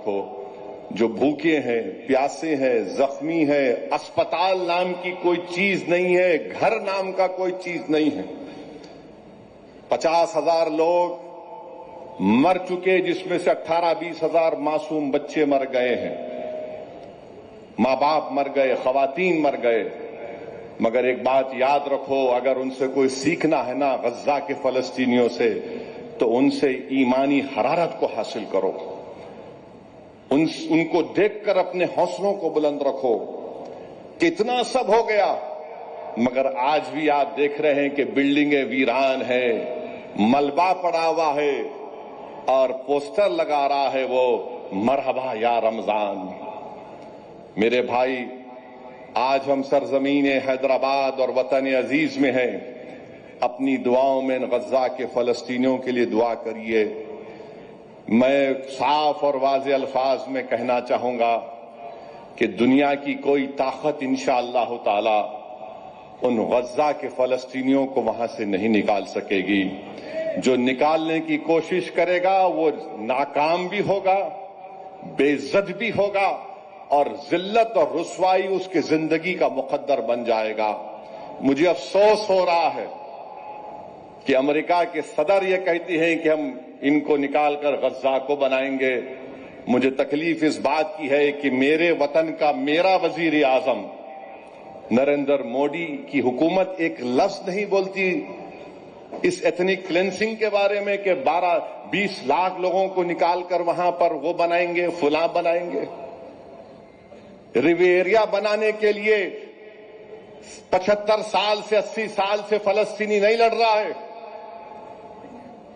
रखो। जो भूखे हैं, प्यासे हैं, जख्मी है, अस्पताल नाम की कोई चीज नहीं है, घर नाम का कोई चीज नहीं है। 50,000 लोग मर चुके, जिसमें से 18-20 हजार मासूम बच्चे मर गए हैं, मां बाप मर गए, खवातीन मर गए। मगर एक बात याद रखो, अगर उनसे कोई सीखना है ना गज्जा के फलस्तीनियों से, तो उनसे ईमानी हरारत को हासिल करो। उनको देखकर अपने हौसलों को बुलंद रखो। कितना सब हो गया, मगर आज भी आप देख रहे हैं कि बिल्डिंगें वीरान है, मलबा पड़ा हुआ है और पोस्टर लगा रहा है वो मरहबा या रमजान। मेरे भाई, आज हम सरजमीन हैदराबाद और वतन अजीज में हैं। अपनी दुआओं में गज्जा के फलस्तीनियों के लिए दुआ करिए। मैं साफ और वाज़ेह अल्फाज में कहना चाहूंगा कि दुनिया की कोई ताकत इंशाअल्लाह ताला उन गज्जा के फलस्तीनियों को वहां से नहीं निकाल सकेगी। जो निकालने की कोशिश करेगा वो नाकाम भी होगा, बेइज्जत भी होगा और जिल्लत और रुसवाई उसकी जिंदगी का मुकद्दर बन जाएगा। मुझे अफसोस हो रहा है कि अमेरिका के सदर ये कहती हैं कि हम इनको निकालकर गज्जा को बनाएंगे। मुझे तकलीफ इस बात की है कि मेरे वतन का मेरा वजीर आजम नरेंद्र मोदी की हुकूमत एक लफ्ज नहीं बोलती इस एथनिक क्लेंसिंग के बारे में कि 12-20 लाख लोगों को निकालकर वहां पर वो बनाएंगे, फुला बनाएंगे। रिवेरिया बनाने के लिए 75 साल से 80 साल से फलस्तीनी नहीं लड़ रहा है।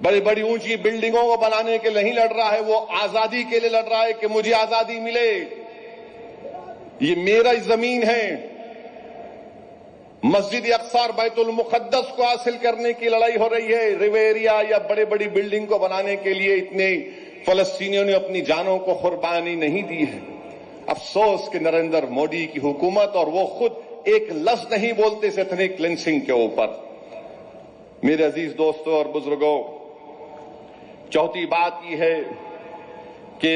बड़ी बड़ी ऊंची बिल्डिंगों को बनाने के लिए नहीं लड़ रहा है, वो आजादी के लिए लड़ रहा है कि मुझे आजादी मिले, ये मेरा जमीन है। मस्जिद अक्सा और बैतुल मुकद्दस को हासिल करने की लड़ाई हो रही है। रिवेरिया या बड़े बड़ी बिल्डिंग को बनाने के लिए इतने फलस्तीनियों ने अपनी जानों को कुर्बानी नहीं दी है। अफसोस कि नरेंद्र मोदी की हुकूमत और वो खुद एक लफ्ज नहीं बोलते इस एथनिक क्लेंसिंग के ऊपर। मेरे अजीज दोस्तों और बुजुर्गों, चौथी बात यह है कि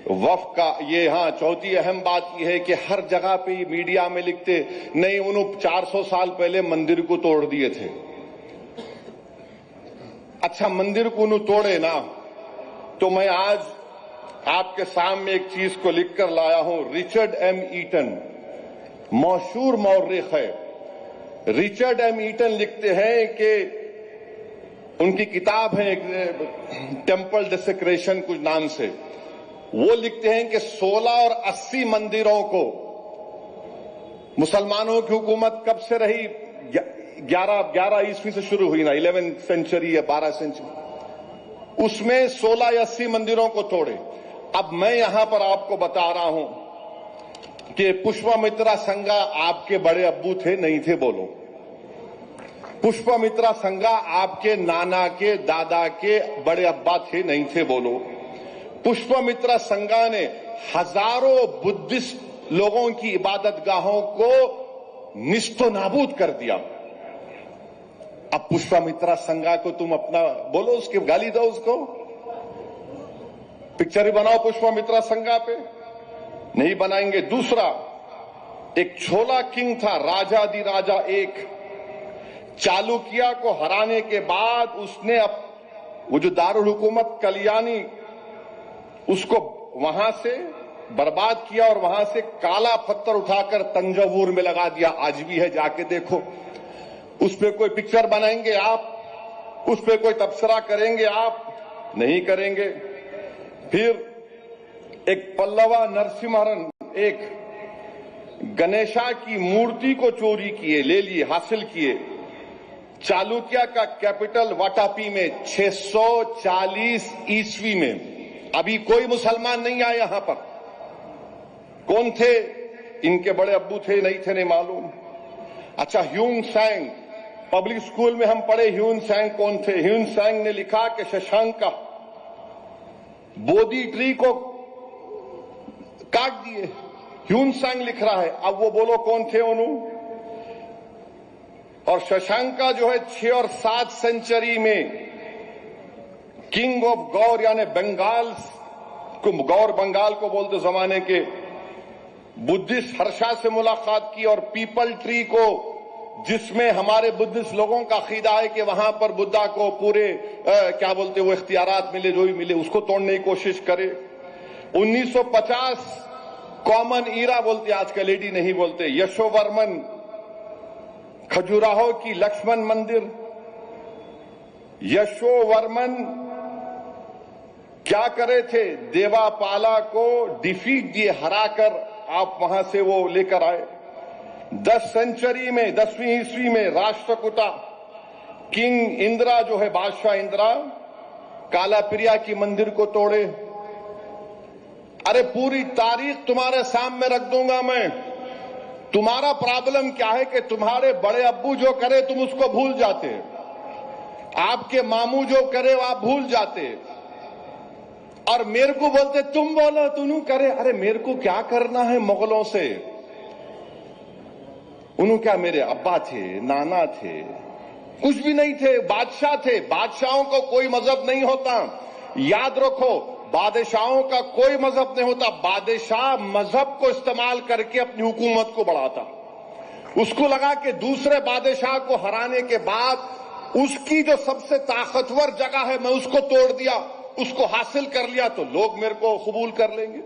वफ का ये, चौथी अहम बात यह है कि हर जगह पे मीडिया में लिखते नहीं, उन्होंने 400 साल पहले मंदिर को तोड़ दिए थे। अच्छा, मंदिर को उन्होंने तोड़े ना, तो मैं आज आपके सामने एक चीज को लिखकर लाया हूं। रिचर्ड एम ईटन मशहूर मौर्रिख है। रिचर्ड एम ईटन लिखते हैं कि उनकी किताब है टेम्पल डिसेक्रेशन कुछ नाम से, वो लिखते हैं कि 16 और 80 मंदिरों को मुसलमानों की हुकूमत कब से रही, 11 ईस्वी से शुरू हुई ना, 11th सेंचुरी या 12 सेंचुरी, उसमें 16 या 80 मंदिरों को तोड़े। अब मैं यहां पर आपको बता रहा हूं कि पुष्पमित्रा संगा आपके बड़े अब्बू थे, नहीं थे? बोलो। पुष्पमित्रा संगा आपके नाना के दादा के बड़े अब्बा थे, नहीं थे? बोलो। पुष्पमित्रा संगा ने हजारों बुद्धिस्ट लोगों की इबादतगाहों को निस्तो नाबूद कर दिया। अब पुष्पमित्रा संगा को तुम अपना बोलो, उसकी गाली दो, उसको पिक्चर ही बनाओ पुष्पमित्रा संगा पे, नहीं बनाएंगे। दूसरा, एक छोला किंग था, राजाधिराजा एक, चालुकिया को हराने के बाद उसने वो जो दारुल हुकूमत कल्याणी, उसको वहां से बर्बाद किया और वहां से काला पत्थर उठाकर तंजावुर में लगा दिया। आज भी है, जाके देखो। उस पे कोई पिक्चर बनाएंगे आप? उस पे कोई तबसरा करेंगे आप? नहीं करेंगे। फिर एक पल्लवा नरसिम्हन, एक गणेशा की मूर्ति को चोरी किए, ले लिए, हासिल किए। चालुक्या का कैपिटल वाटापी में 640 ईस्वी में, अभी कोई मुसलमान नहीं आए यहां पर। कौन थे? इनके बड़े अब्बू थे, नहीं थे, नहीं मालूम। अच्छा, ह्यून सैंग, पब्लिक स्कूल में हम पढ़े, ह्यून सैंग कौन थे? ह्यून सैंग ने लिखा कि शशांक का बोधि ट्री को काट दिए, ह्यून सैंग लिख रहा है। अब वो बोलो कौन थे उन्होंने? और शशांका जो है 6 और 7 सेंचुरी में किंग ऑफ गौर यानी बंगाल गौर बंगाल को बोलते जमाने के, बुद्धिस्ट हर्षा से मुलाकात की और पीपल ट्री को, जिसमें हमारे बुद्धिस्ट लोगों का अकीदा है कि वहां पर बुद्धा को पूरे क्या बोलते वो इख्तियारात मिले, जो भी मिले, उसको तोड़ने की कोशिश करे। 1950 कॉमन ईरा बोलते, आजकल एडी नहीं बोलते, यशोवर्मन खजुराहो की लक्ष्मण मंदिर, यशोवर्मन क्या करे थे, देवापाला को डिफीट दिए, हराकर आप वहां से वो लेकर आए। 10वीं ईस्वी में राष्ट्रकूटा किंग इंदिरा जो है, बादशाह इंदिरा, कालाप्रिया की मंदिर को तोड़े। अरे पूरी तारीख तुम्हारे सामने रख दूंगा मैं। तुम्हारा प्रॉब्लम क्या है कि तुम्हारे बड़े अब्बू जो करे तुम उसको भूल जाते, आपके मामू जो करे वो आप भूल जाते, और मेरे को बोलते तुम बोलो तुम करे। अरे मेरे को क्या करना है मुगलों से? उन्होंने क्या, मेरे अब्बा थे, नाना थे, कुछ भी नहीं थे, बादशाह थे। बादशाहों को कोई मजहब नहीं होता, याद रखो, बादशाहों का कोई मजहब नहीं होता। बादशाह मजहब को इस्तेमाल करके अपनी हुकूमत को बढ़ाता। उसको लगा कि दूसरे बादशाह को हराने के बाद उसकी जो सबसे ताकतवर जगह है मैं उसको तोड़ दिया, उसको हासिल कर लिया तो लोग मेरे को कबूल कर लेंगे।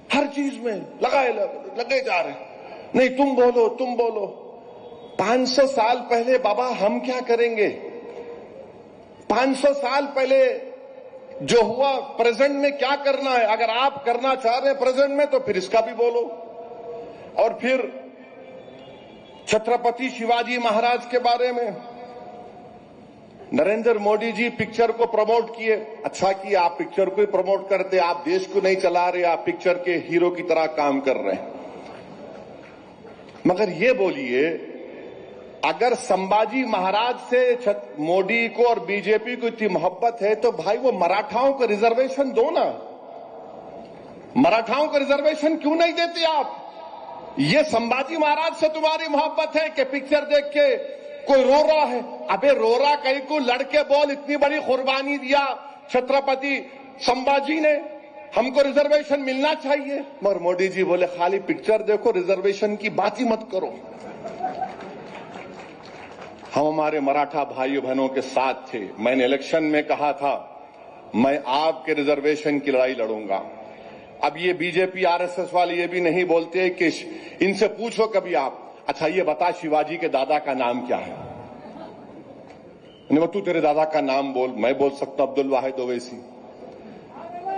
हर चीज में लगे जा रहे, नहीं तुम बोलो तुम बोलो। 500 साल पहले बाबा हम क्या करेंगे? 500 साल पहले जो हुआ प्रेजेंट में क्या करना है? अगर आप करना चाह रहे हैं प्रेजेंट में तो फिर इसका भी बोलो। और फिर छत्रपति शिवाजी महाराज के बारे में नरेंद्र मोदी जी पिक्चर को प्रमोट किए। अच्छा किया, आप पिक्चर को ही प्रमोट करते, आप देश को नहीं चला रहे, आप पिक्चर के हीरो की तरह काम कर रहे हैं। मगर ये बोलिए, अगर संभाजी महाराज से मोदी को और बीजेपी को इतनी मोहब्बत है तो भाई वो मराठाओं को रिजर्वेशन दो ना। मराठाओं को रिजर्वेशन क्यों नहीं देते आप? ये संभाजी महाराज से तुम्हारी मोहब्बत है कि पिक्चर देख के कोई रो रहा है? अबे रो रहा कहीं को, लड़के बोल, इतनी बड़ी कुर्बानी दिया छत्रपति संभाजी ने, हमको रिजर्वेशन मिलना चाहिए। मगर मोदी जी बोले खाली पिक्चर देखो, रिजर्वेशन की बात ही मत करो। हम हमारे मराठा भाइयों बहनों के साथ थे। मैंने इलेक्शन में कहा था मैं आपके रिजर्वेशन की लड़ाई लड़ूंगा। अब ये बीजेपी आरएसएस वाले ये भी नहीं बोलते कि इनसे पूछो कभी आप, अच्छा ये बता शिवाजी के दादा का नाम क्या है? तू तेरे दादा का नाम बोल। मैं बोल सकता अब्दुल वाहिद ओवैसी।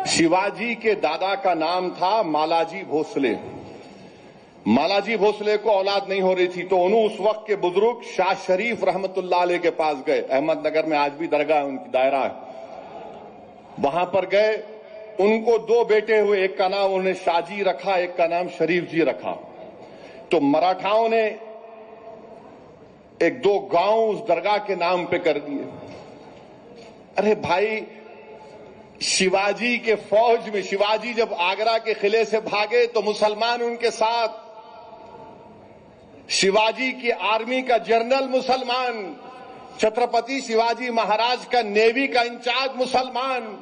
शिवाजी के दादा का नाम था मालाजी भोसले। मालाजी भोसले को औलाद नहीं हो रही थी तो उन्होंने उस वक्त के बुजुर्ग शाह शरीफ रहमतुल्लाह अलैह के पास गए। अहमदनगर में आज भी दरगाह है, उनकी दायरा है, वहां पर गए। उनको 2 बेटे हुए, एक का नाम उन्होंने शाहजी रखा, एक का नाम शरीफ जी रखा। तो मराठाओं ने 1-2 गांव उस दरगाह के नाम पे कर दिए। अरे भाई, शिवाजी के फौज में, शिवाजी जब आगरा के किले से भागे तो मुसलमान उनके साथ, शिवाजी की आर्मी का जनरल मुसलमान, छत्रपति शिवाजी महाराज का नेवी का इंचार्ज मुसलमान,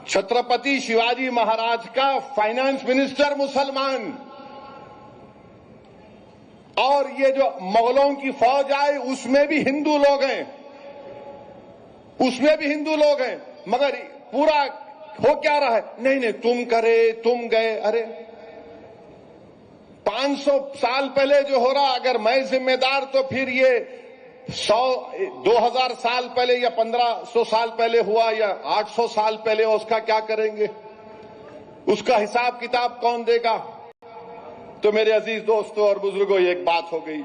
छत्रपति शिवाजी महाराज का फाइनेंस मिनिस्टर मुसलमान, और ये जो मुगलों की फौज आई उसमें भी हिंदू लोग हैं, उसमें भी हिंदू लोग हैं। मगर पूरा हो क्या रहा है? नहीं नहीं तुम करे तुम गए। अरे 500 साल पहले जो हो रहा, अगर मैं जिम्मेदार तो फिर ये 2000 साल पहले या 1500 साल पहले हुआ या 800 साल पहले, उसका क्या करेंगे? उसका हिसाब किताब कौन देगा? तो मेरे अजीज दोस्तों और बुजुर्गों, एक बात हो गई।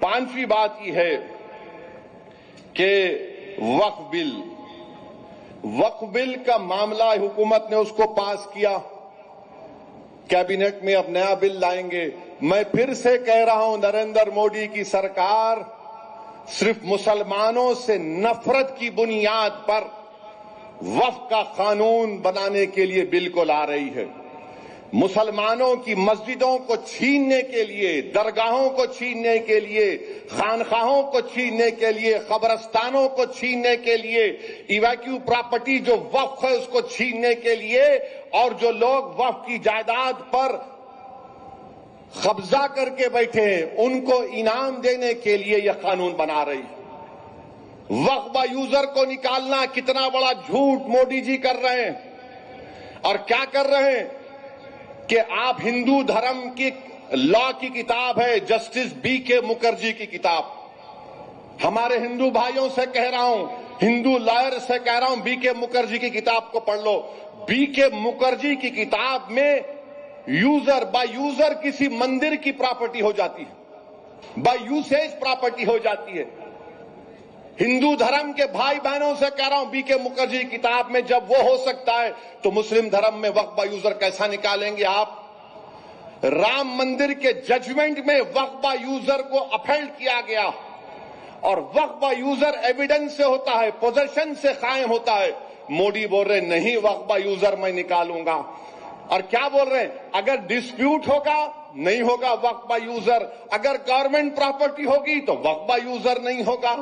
5वीं बात यह है कि वक्फ बिल का मामला हुकूमत ने उसको पास किया, कैबिनेट में अब नया बिल लाएंगे। मैं फिर से कह रहा हूं, नरेंद्र मोदी की सरकार सिर्फ मुसलमानों से नफरत की बुनियाद पर वक्फ का कानून बनाने के लिए बिल को ला रही है। मुसलमानों की मस्जिदों को छीनने के लिए, दरगाहों को छीनने के लिए, खानखाहों को छीनने के लिए, कब्रस्तानों को छीनने के लिए, इवैक्यू प्रॉपर्टी जो वक्फ है उसको छीनने के लिए, और जो लोग वक्फ की जायदाद पर कब्जा करके बैठे हैं उनको इनाम देने के लिए यह कानून बना रही है। वक्फ यूजर को निकालना कितना बड़ा झूठ मोदी जी कर रहे हैं। और क्या कर रहे हैं कि आप हिंदू धर्म की लॉ की किताब है, जस्टिस B.K. मुखर्जी की किताब, हमारे हिंदू भाइयों से कह रहा हूं, हिंदू लॉयर से कह रहा हूं, B.K. मुखर्जी की किताब को पढ़ लो। B.K. मुखर्जी की किताब में यूजर बाय यूजर किसी मंदिर की प्रॉपर्टी हो जाती है, बाय यूसेज प्रॉपर्टी हो जाती है। हिंदू धर्म के भाई बहनों से कह रहा हूं, B.K. मुखर्जी की किताब में जब वो हो सकता है तो मुस्लिम धर्म में वक्फ बाय यूजर कैसा निकालेंगे आप? राम मंदिर के जजमेंट में वक्फ बाय यूजर को अपहेल्ड किया गया, और वक्फ बाय यूजर एविडेंस से होता है, पोजेशन से कायम होता है। मोदी बोल रहे नहीं, वक्फ बाय यूजर मैं निकालूंगा। और क्या बोल रहे हैं, अगर डिस्प्यूट होगा नहीं होगा वक्फ बाय यूजर, अगर गवर्नमेंट प्रॉपर्टी होगी तो वक्फ बाय यूजर नहीं होगा।